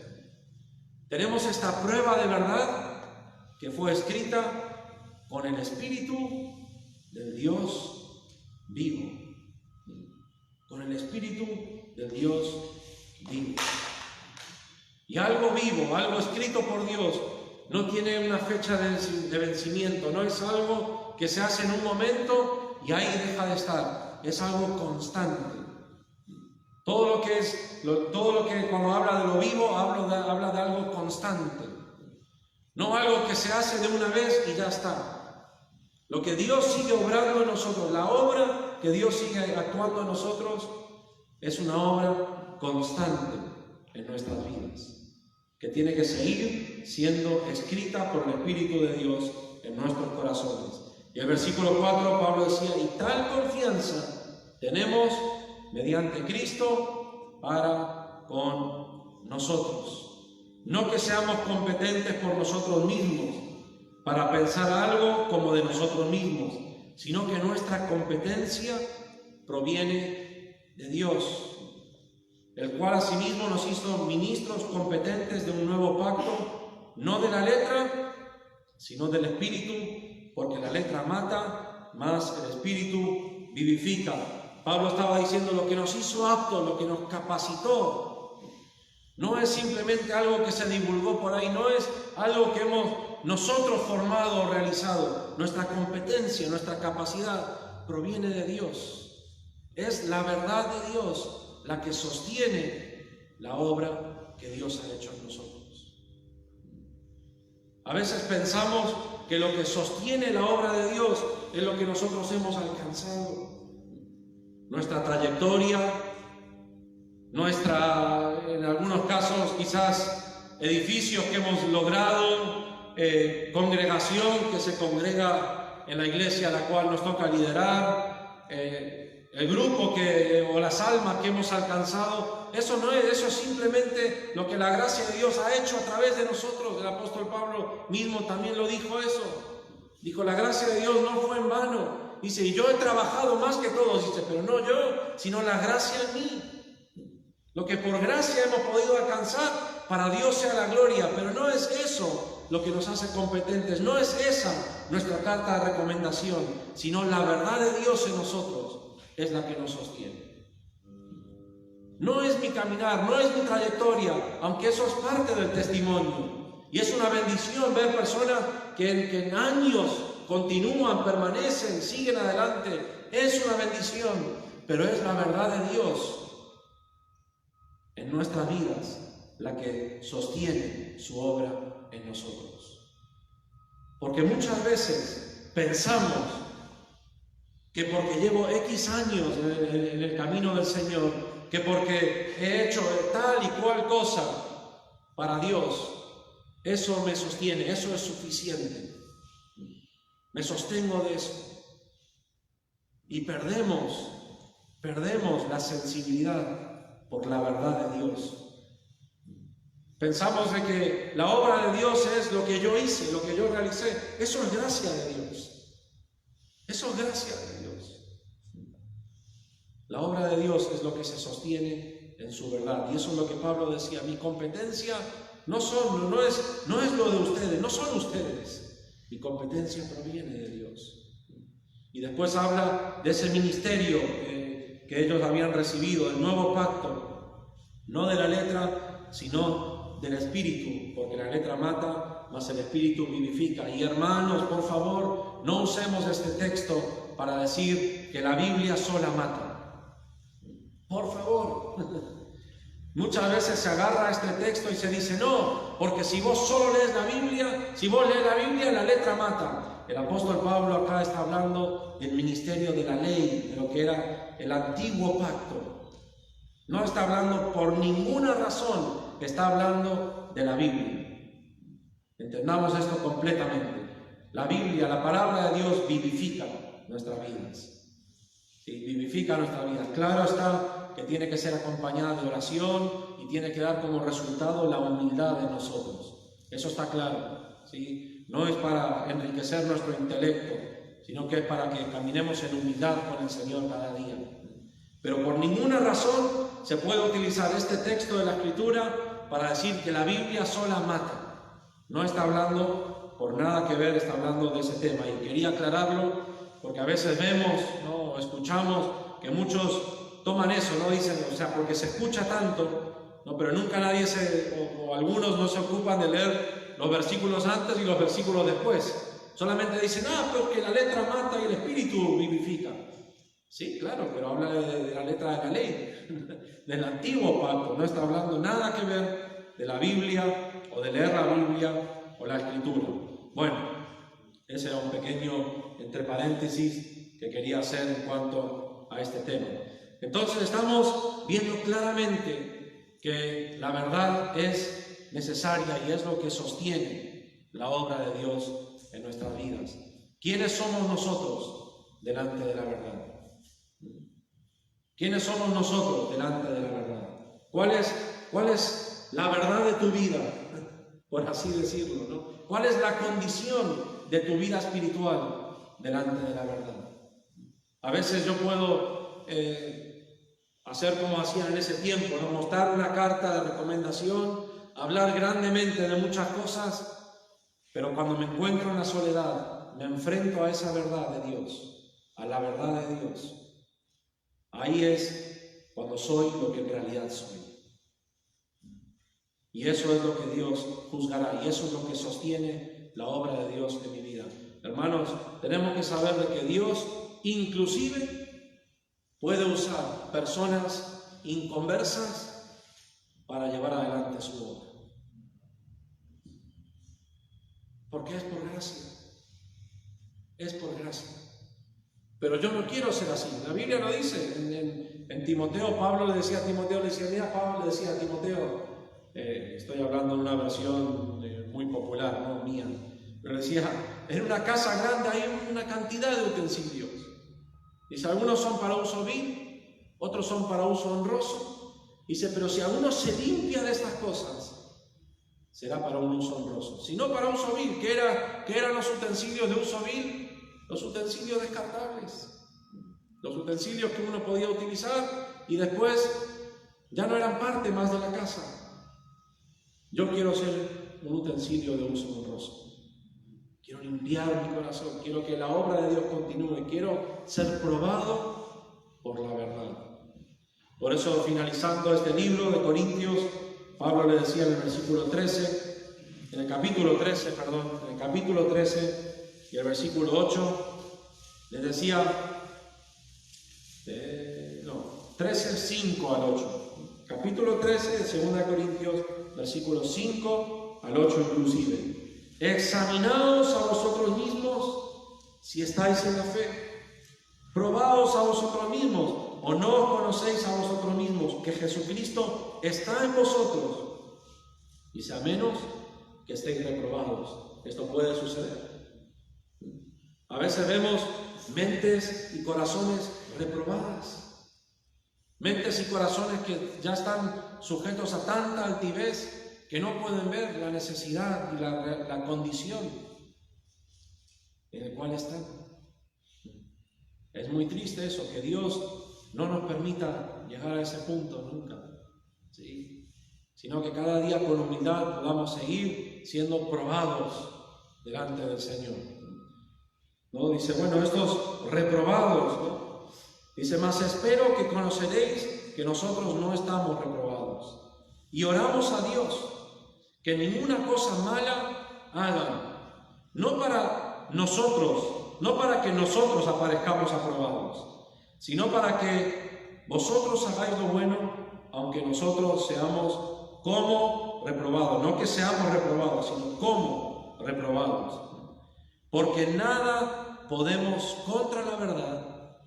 Tenemos esta prueba de verdad que fue escrita con el Espíritu del Dios vivo. Con el Espíritu del Dios vivo. Y algo vivo, algo escrito por Dios, no tiene una fecha de vencimiento, no es algo que se hace en un momento y ahí deja de estar, es algo constante. Todo lo que cuando habla de lo vivo, habla de algo constante, no algo que se hace de una vez y ya está. Lo que Dios sigue obrando en nosotros, la obra que Dios sigue actuando en nosotros, es una obra constante en nuestras vidas, que tiene que seguir siendo escrita por el Espíritu de Dios en nuestros corazones. Y el versículo 4, Pablo decía, y tal confianza tenemos mediante Cristo para con nosotros. No que seamos competentes por nosotros mismos para pensar algo como de nosotros mismos, sino que nuestra competencia proviene de Dios, el cual asimismo nos hizo ministros competentes de un nuevo pacto, no de la letra, sino del Espíritu, porque la letra mata, mas el Espíritu vivifica. Pablo estaba diciendo lo que nos hizo aptos, lo que nos capacitó. No es simplemente algo que se divulgó por ahí, no es algo que hemos nosotros formado o realizado. Nuestra competencia, nuestra capacidad proviene de Dios. Es la verdad de Dios la que sostiene la obra que Dios ha hecho en nosotros. A veces pensamos que lo que sostiene la obra de Dios es lo que nosotros hemos alcanzado. Nuestra trayectoria, en algunos casos quizás edificios que hemos logrado, congregación que se congrega en la iglesia a la cual nos toca liderar, el grupo o las almas que hemos alcanzado. Eso es simplemente lo que la gracia de Dios ha hecho a través de nosotros. El apóstol Pablo mismo también lo dijo eso. Dijo, la gracia de Dios no fue en vano. Dice, y yo he trabajado más que todos. Dice, pero no yo, sino la gracia en mí. Lo que por gracia hemos podido alcanzar, para Dios sea la gloria. Pero no es eso lo que nos hace competentes. No es esa nuestra carta de recomendación, sino la verdad de Dios en nosotros es la que nos sostiene. No es mi caminar, no es mi trayectoria, aunque eso es parte del testimonio. Y es una bendición ver personas que en años continúan, permanecen, siguen adelante. Es una bendición, pero es la verdad de Dios en nuestras vidas la que sostiene su obra en nosotros. Porque muchas veces pensamos que porque llevo X años en el camino del Señor, que porque he hecho tal y cual cosa para Dios, eso me sostiene, eso es suficiente. Me sostengo de eso. Y perdemos la sensibilidad por la verdad de Dios. Pensamos de que la obra de Dios es lo que yo hice, lo que yo realicé. Eso es gracia de Dios. Eso es gracia de Dios. La obra de Dios es lo que se sostiene en su verdad. Y eso es lo que Pablo decía. Mi competencia no es lo de ustedes, no son ustedes. Mi competencia proviene de Dios. Y después habla de ese ministerio que ellos habían recibido, del nuevo pacto. No de la letra, sino del Espíritu, porque la letra mata, mas el Espíritu vivifica. Y hermanos, por favor, no usemos este texto para decir que la Biblia sola mata. Por favor. Muchas veces se agarra este texto y se dice, no, porque si vos solo lees la Biblia, la letra mata. El apóstol Pablo acá está hablando del ministerio de la ley, de lo que era el antiguo pacto. No está hablando por ninguna razón, está hablando de la Biblia. Entendamos esto completamente. La Biblia, la palabra de Dios, vivifica nuestras vidas. Sí, vivifica nuestras vidas. Claro está que tiene que ser acompañada de oración y tiene que dar como resultado la humildad de nosotros. Eso está claro. ¿Sí? no es para enriquecer nuestro intelecto, sino que es para que caminemos en humildad con el Señor cada día. Pero por ninguna razón se puede utilizar este texto de la Escritura para decir que la Biblia sola mata. No está hablando, por nada que ver, está hablando de ese tema. Y quería aclararlo porque a veces vemos, ¿no?, escuchamos que muchos toman eso, ¿no? Dicen, o sea, porque se escucha tanto, ¿no? Pero nunca nadie o algunos no se ocupan de leer los versículos antes y los versículos después. Solamente dicen, pero que la letra mata y el espíritu vivifica. Sí, claro, pero habla de la letra de la ley, del antiguo pacto. No está hablando nada que ver de la Biblia o de leer la Biblia o la Escritura. Bueno, ese era un pequeño entre paréntesis que quería hacer en cuanto a este tema. Entonces estamos viendo claramente que la verdad es necesaria y es lo que sostiene la obra de Dios en nuestras vidas. ¿Quiénes somos nosotros delante de la verdad? ¿Quiénes somos nosotros delante de la verdad? ¿Cuál es la verdad de tu vida? Por así decirlo, ¿no? ¿Cuál es la condición de tu vida espiritual delante de la verdad? A veces yo puedo hacer como hacían en ese tiempo, ¿no? Mostrar una carta de recomendación, hablar grandemente de muchas cosas, pero cuando me encuentro en la soledad, me enfrento a esa verdad de Dios, a la verdad de Dios. Ahí es cuando soy lo que en realidad soy. Y eso es lo que Dios juzgará, y eso es lo que sostiene la obra de Dios en mi vida. Hermanos, tenemos que saber de que Dios inclusive puede usar personas inconversas para llevar adelante su obra. Porque es por gracia. Es por gracia. Pero yo no quiero ser así. La Biblia lo dice. En Timoteo, Pablo le decía a Timoteo, Pablo le decía a Timoteo, estoy hablando de una versión muy popular, no mía, pero decía, en una casa grande hay una cantidad de utensilios. Dice, algunos son para uso vil, otros son para uso honroso. Dice, pero si alguno se limpia de estas cosas, será para un uso honroso. Si no para uso vil, ¿qué eran los utensilios de uso vil? Los utensilios descartables, los utensilios que uno podía utilizar y después ya no eran parte más de la casa. Yo quiero ser un utensilio de uso honroso. Quiero limpiar mi corazón, quiero que la obra de Dios continúe, quiero ser probado por la verdad. Por eso, finalizando este libro de Corintios, Pablo le decía en el versículo 13, en el capítulo 13 y el versículo 8, les decía, 13, 5 al 8. Capítulo 13 de 2 Corintios, versículos 5 al 8 inclusive. Examinaos a vosotros mismos si estáis en la fe. Probaos a vosotros mismos, o no os conocéis a vosotros mismos, que Jesucristo está en vosotros. Dice, a menos que estéis reprobados. Esto puede suceder. A veces vemos mentes y corazones reprobadas. Mentes y corazones que ya están sujetos a tanta altivez que no pueden ver la necesidad y la condición en la cual están. Es muy triste eso, que Dios no nos permita llegar a ese punto nunca, ¿sí? Sino que cada día con humildad podamos seguir siendo probados delante del Señor. ¿No? Dice, bueno, estos reprobados, ¿no? Dice, mas espero que conoceréis que nosotros no estamos reprobados. Y oramos a Dios que ninguna cosa mala hagan, no para que nosotros aparezcamos aprobados, sino para que vosotros hagáis lo bueno, aunque nosotros seamos como reprobados, no que seamos reprobados, sino como reprobados. Porque nada podemos contra la verdad,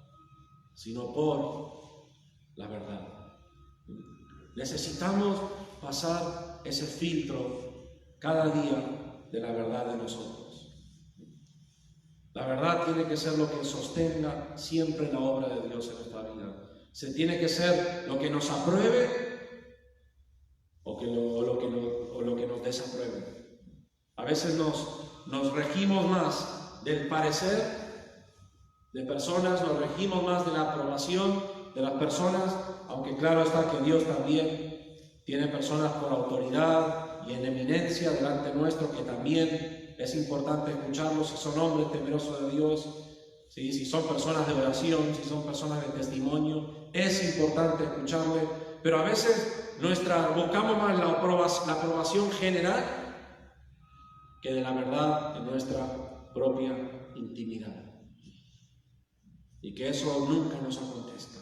sino por la verdad. Necesitamos pasar ese filtro cada día de la verdad de nosotros. La verdad tiene que ser lo que sostenga siempre la obra de Dios en nuestra vida. Se tiene que ser lo que nos apruebe o lo que nos desapruebe. A veces nos nos regimos más del parecer de personas, nos regimos más de la aprobación de las personas, aunque claro está que Dios también tiene personas por autoridad y en eminencia delante nuestro, que también es importante escucharlos si son hombres temerosos de Dios, ¿sí? Si son personas de oración, si son personas de testimonio, es importante escucharles, pero a veces buscamos más la aprobación general que de la verdad en nuestra propia intimidad. Y que eso nunca nos acontezca.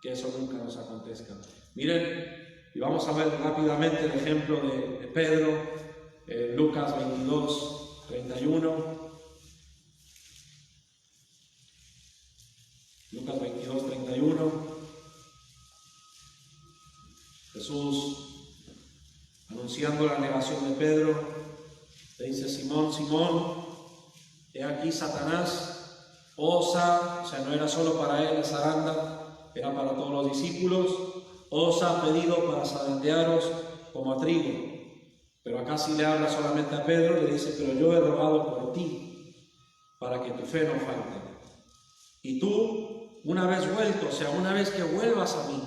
Que eso nunca nos acontezca. Miren, y vamos a ver rápidamente el ejemplo de Pedro, Lucas 22, 31. Lucas 22, 31. Jesús, anunciando la negación de Pedro, le dice: Simón, Simón, he aquí Satanás osa, o sea, no era solo para él esa anda, era para todos los discípulos, os ha pedido para zarandearos como a trigo. Pero acá sí le habla solamente a Pedro, le dice: pero yo he rogado por ti, para que tu fe no falte. Y tú, una vez vuelto, o sea, una vez que vuelvas a mí,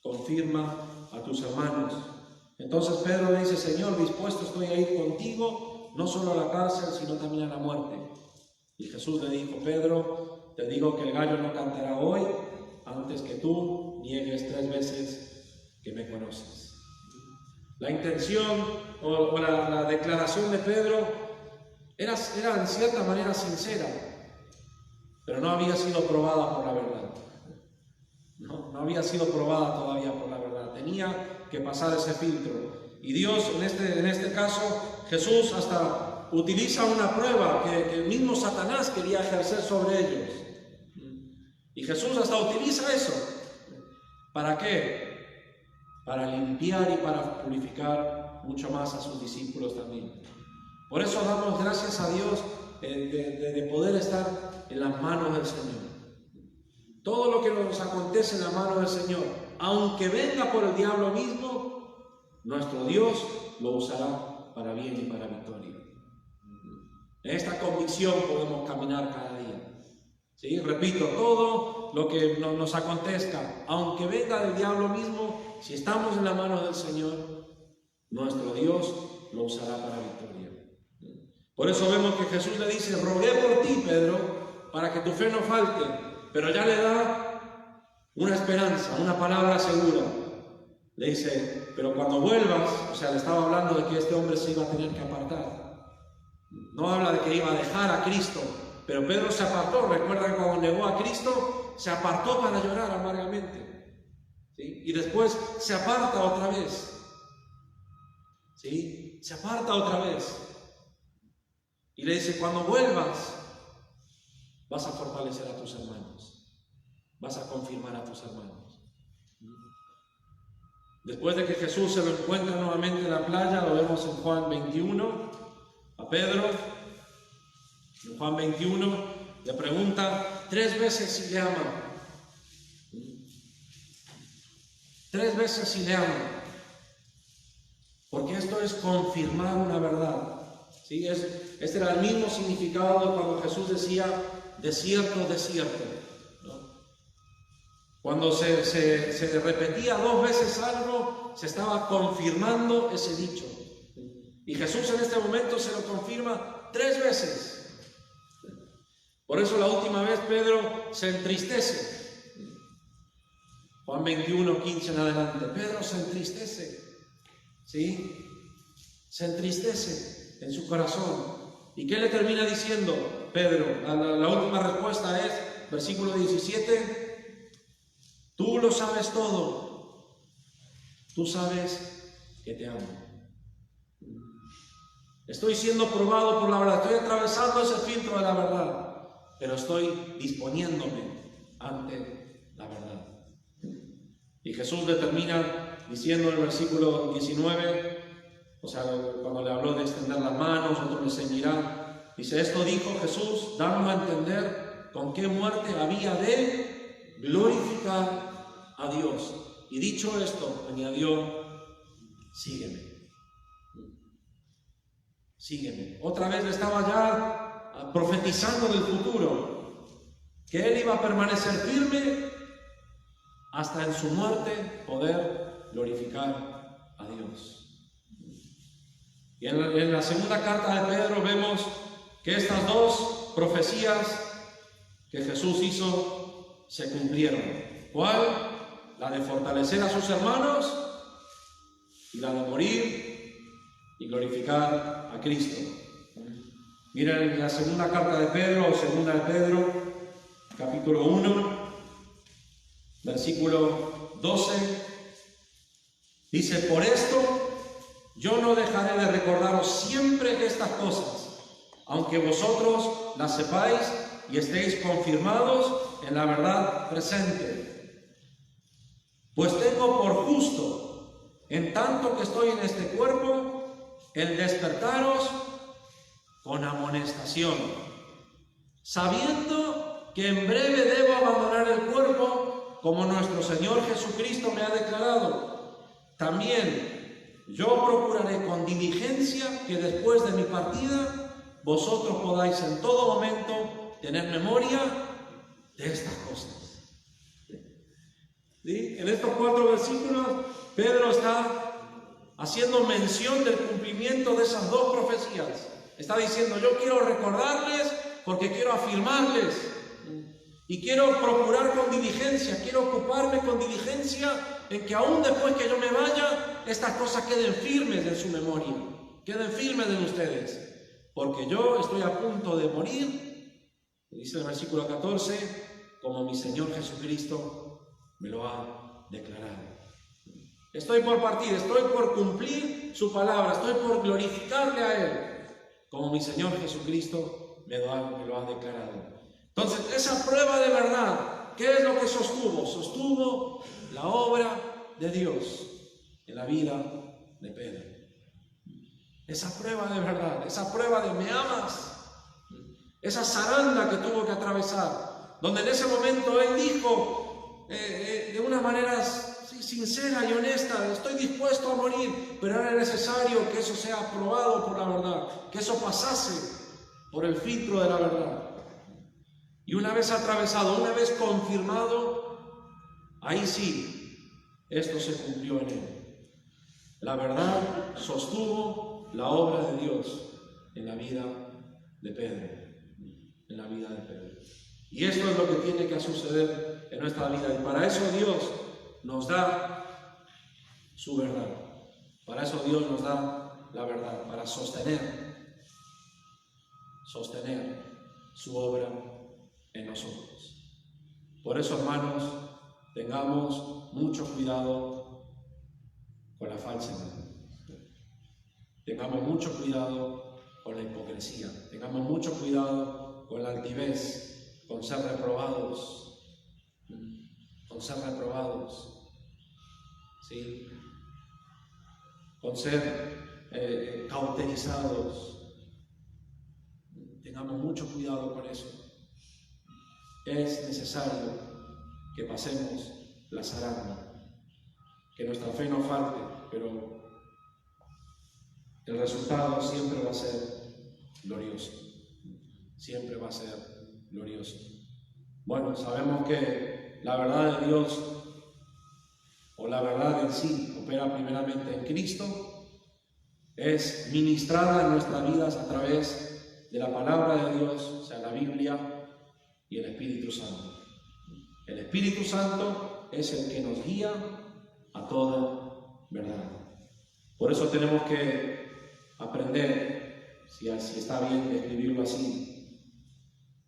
confirma a tus hermanos. Entonces Pedro le dice: Señor, dispuesto estoy a ir contigo, no solo a la cárcel, sino también a la muerte. Y Jesús le dijo: Pedro, te digo que el gallo no cantará hoy antes que tú niegues 3 veces que me conoces. La intención o la declaración de Pedro era en cierta manera sincera, pero no había sido probada por la verdad. No había sido probada todavía por la verdad. Tenía que pasar ese filtro. Y Dios, en este caso, Jesús hasta utiliza una prueba que el mismo Satanás quería ejercer sobre ellos. Y Jesús hasta utiliza eso. ¿Para qué? Para limpiar y para purificar mucho más a sus discípulos también. Por eso damos gracias a Dios de poder estar en las manos del Señor. Todo lo que nos acontece en la mano del Señor, aunque venga por el diablo mismo, nuestro Dios lo usará para bien y para victoria. En esta convicción podemos caminar cada día. ¿Sí? Repito, todo lo que nos acontezca, aunque venga del diablo mismo, si estamos en la mano del Señor, nuestro Dios lo usará para victoria. Por eso vemos que Jesús le dice: rogué por ti, Pedro, para que tu fe no falte. Pero ya le da una esperanza, una palabra segura. Le dice: pero cuando vuelvas, o sea, le estaba hablando de que este hombre se iba a tener que apartar. No habla de que iba a dejar a Cristo, pero Pedro se apartó. Recuerdan cuando negó a Cristo, se apartó para llorar amargamente. ¿Sí? Y después se aparta otra vez. ¿Sí? Se aparta otra vez. Y le dice: cuando vuelvas, vas a fortalecer a tus hermanos. Vas a confirmar a tus hermanos. Después de que Jesús se lo encuentra nuevamente en la playa, lo vemos en Juan 21, a Pedro. En Juan 21 le pregunta 3 veces si le ama. 3 veces si le ama. Porque esto es confirmar una verdad. ¿Sí? Este era el mismo significado de cuando Jesús decía: de cierto, de cierto. ¿No? Cuando se repetía 2 veces algo, se estaba confirmando ese dicho. Y Jesús en este momento se lo confirma 3 veces. Por eso la última vez Pedro se entristece. Juan 21, 15 en adelante. Pedro se entristece. ¿Sí? Se entristece en su corazón. ¿Y qué le termina diciendo Pedro? La última respuesta es, versículo 17: tú lo sabes todo. Tú sabes que te amo. Estoy siendo probado por la verdad. Estoy atravesando ese filtro de la verdad. Pero estoy disponiéndome ante la verdad. Y Jesús le termina diciendo en el versículo 19, o sea, cuando le habló de extender las manos, otro le ceñirá. Dice: esto dijo Jesús, dando a entender con qué muerte había de glorificar a Dios. Y dicho esto, añadió: sígueme. sígueme. Otra vez le estaba ya profetizando del futuro, que él iba a permanecer firme hasta en su muerte poder glorificar a Dios. Y en la segunda carta de Pedro vemos que estas dos profecías que Jesús hizo se cumplieron. ¿Cuál? La de fortalecer a sus hermanos y la de morir y glorificar a Cristo. Miren la segunda carta de Pedro, o segunda de Pedro, capítulo 1, versículo 12, dice: por esto yo no dejaré de recordaros siempre estas cosas, aunque vosotros las sepáis y estéis confirmados en la verdad presente. Pues tengo por justo, en tanto que estoy en este cuerpo, el despertaros con amonestación, sabiendo que en breve debo abandonar el cuerpo, como nuestro Señor Jesucristo me ha declarado. También yo procuraré con diligencia que después de mi partida vosotros podáis en todo momento tener memoria de estas cosas. ¿Sí? En estos 4 versículos Pedro está haciendo mención del cumplimiento de esas 2 profecías. Está diciendo: yo quiero recordarles porque quiero afirmarles y quiero procurar con diligencia, quiero ocuparme con diligencia en que aún después que yo me vaya, estas cosas queden firmes en su memoria, queden firmes en ustedes, porque yo estoy a punto de morir, dice el versículo 14, como mi Señor Jesucristo me lo ha declarado. Estoy por partir, estoy por cumplir su palabra, estoy por glorificarle a Él, como mi Señor Jesucristo me lo ha declarado. Entonces, esa prueba de verdad, ¿qué es lo que sostuvo? Sostuvo la obra de Dios en la vida de Pedro. Esa prueba de verdad, esa prueba de ¿me amas? Esa zaranda que tuvo que atravesar, donde en ese momento él dijo de una manera sincera y honesta: estoy dispuesto a morir, pero era necesario que eso sea aprobado por la verdad, que eso pasase por el filtro de la verdad. Y una vez atravesado, una vez confirmado, ahí sí, esto se cumplió en él. La verdad sostuvo la obra de Dios en la vida de Pedro, en la vida de Pedro. Y esto es lo que tiene que suceder en nuestra vida. Y para eso Dios nos da su verdad. Para eso Dios nos da la verdad, para sostener su obra en nosotros. Por eso, hermanos, tengamos mucho cuidado con la falsedad. Tengamos mucho cuidado con la hipocresía. Tengamos mucho cuidado con la altivez, con ser reprobados. ¿Sí? Con ser cauterizados. Tengamos mucho cuidado con eso. Es necesario que pasemos la zaranda, que nuestra fe no falte, pero el resultado siempre va a ser glorioso. Siempre va a ser glorioso. Bueno, sabemos que la verdad de Dios, o la verdad en sí, opera primeramente en Cristo, es ministrada en nuestras vidas a través de la palabra de Dios, o sea, la Biblia y el Espíritu Santo. El Espíritu Santo es el que nos guía a toda verdad. Por eso tenemos que aprender, si está bien escribirlo así,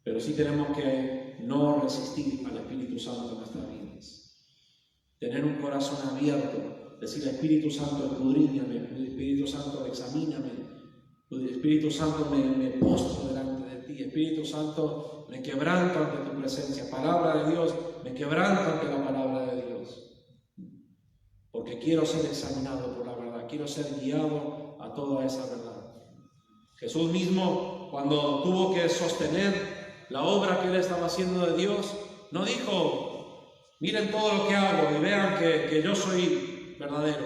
pero sí tenemos que no resistir al Espíritu Santo en nuestras vidas. Tener un corazón abierto, decir: Espíritu Santo, escudriñame, Espíritu Santo, examíname, Espíritu Santo, me postro delante de ti, Espíritu Santo, me quebranto ante tu presencia, palabra de Dios, me quebranto ante la palabra de Dios, porque quiero ser examinado por la verdad, quiero ser guiado a toda esa verdad. Jesús mismo, cuando tuvo que sostener la obra que él estaba haciendo de Dios, no dijo: miren todo lo que hago y vean que yo soy verdadero.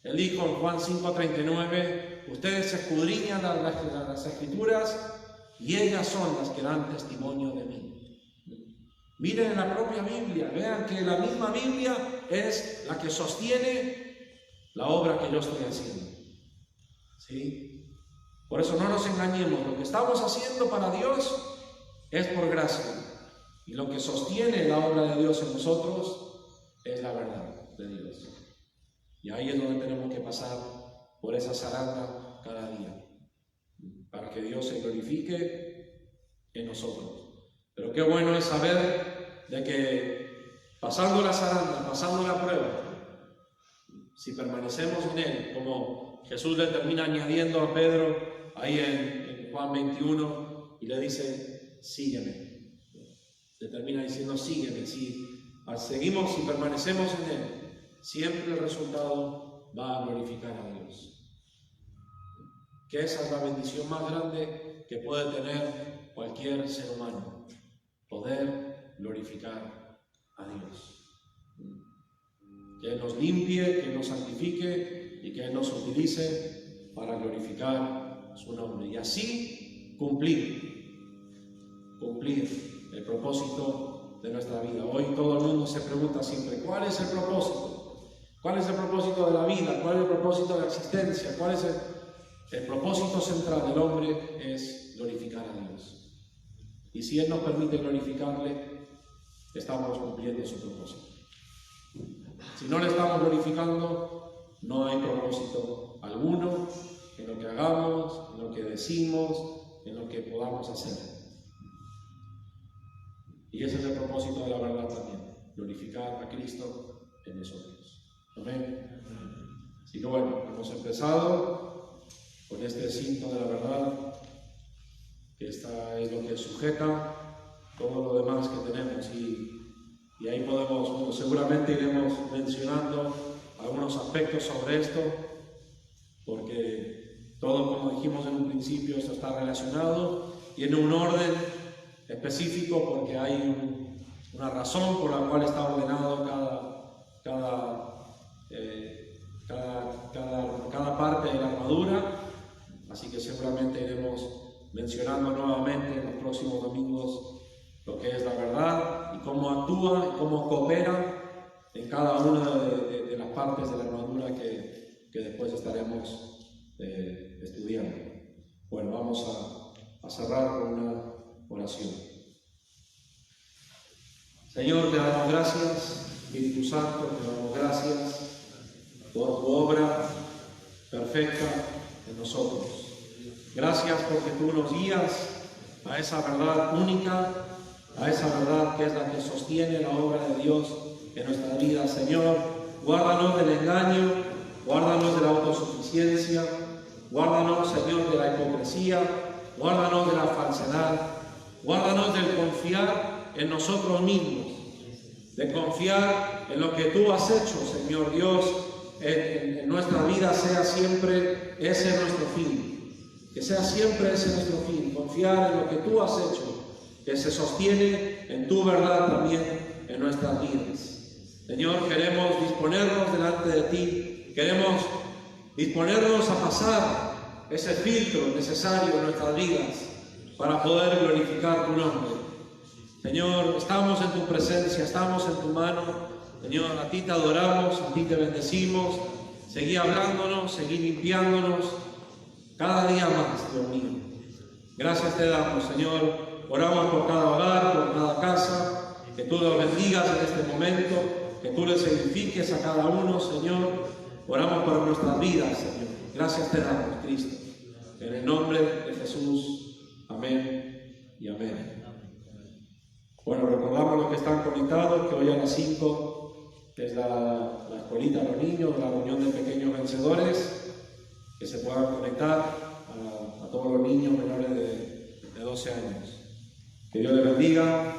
Él dijo en Juan 5:39, ustedes escudriñan las Escrituras y ellas son las que dan testimonio de mí. Miren en la propia Biblia, vean que la misma Biblia es la que sostiene la obra que yo estoy haciendo. ¿Sí? Por eso no nos engañemos, lo que estamos haciendo para Dios es por gracia. Y lo que sostiene la obra de Dios en nosotros es la verdad de Dios. Y ahí es donde tenemos que pasar por esa zaranda cada día, para que Dios se glorifique en nosotros. Pero qué bueno es saber de que pasando la zaranda, pasando la prueba, si permanecemos en Él, como Jesús le termina añadiendo a Pedro ahí en Juan 21 y le dice, sígueme. Le termina diciendo, sígueme. Si seguimos, si permanecemos en Él, siempre el resultado va a glorificar a Dios. Que esa es la bendición más grande que puede tener cualquier ser humano, poder glorificar a Dios. Que Él nos limpie, que Él nos santifique y que Él nos utilice para glorificar su nombre. Y así cumplir el propósito de nuestra vida. Hoy todo el mundo se pregunta siempre, ¿cuál es el propósito? ¿Cuál es el propósito de la vida? ¿Cuál es el propósito de la existencia? ¿Cuál es el propósito central del hombre? Es glorificar a Dios. Y si Él nos permite glorificarle, estamos cumpliendo su propósito. Si no le estamos glorificando, no hay propósito alguno en lo que hagamos, en lo que decimos, en lo que podamos hacer. Y ese es el propósito de la verdad también, glorificar a Cristo en nosotros. Amén. Así que bueno, hemos empezado con este cinto de la verdad, que esta es lo que sujeta todo lo demás que tenemos. Y ahí podemos, bueno, seguramente iremos mencionando algunos aspectos sobre esto, porque todo, como dijimos en un principio, esto está relacionado y en un orden específico, porque hay una razón por la cual está ordenado cada parte de la armadura. Así que seguramente iremos mencionando nuevamente en los próximos domingos lo que es la verdad y cómo actúa y cómo coopera en cada una de las partes de la armadura que después estaremos estudiando. Bueno, vamos a cerrar con una oración. Señor, te damos gracias, Espíritu Santo, te damos gracias por tu obra perfecta en nosotros. Gracias porque tú nos guías a esa verdad única, a esa verdad que es la que sostiene la obra de Dios en nuestra vida. Señor, guárdanos del engaño, guárdanos de la autosuficiencia, guárdanos, Señor, de la hipocresía, guárdanos de la falsedad, guárdanos del confiar en nosotros mismos, de confiar en lo que tú has hecho, Señor Dios, en nuestra vida sea siempre ese nuestro fin, que sea siempre ese nuestro fin, confiar en lo que tú has hecho, que se sostiene en tu verdad también en nuestras vidas. Señor, queremos disponernos delante de ti, queremos disponernos a pasar ese filtro necesario en nuestras vidas para poder glorificar tu nombre. Señor, estamos en tu presencia, estamos en tu mano. Señor, a ti te adoramos, a ti te bendecimos. Seguí hablándonos, seguí limpiándonos cada día más, Dios mío. Gracias te damos, Señor. Oramos por cada hogar, por cada casa. Que tú los bendigas en este momento, que tú les edifiques a cada uno, Señor. Oramos por nuestras vidas, Señor. Gracias te damos, Cristo. En el nombre de Jesús. Amén y amén. Bueno, recordamos los que están conectados que hoy a las 5 es la escuelita de los niños, la reunión de pequeños vencedores, que se puedan conectar a todos los niños menores de 12 años. Que Dios les bendiga.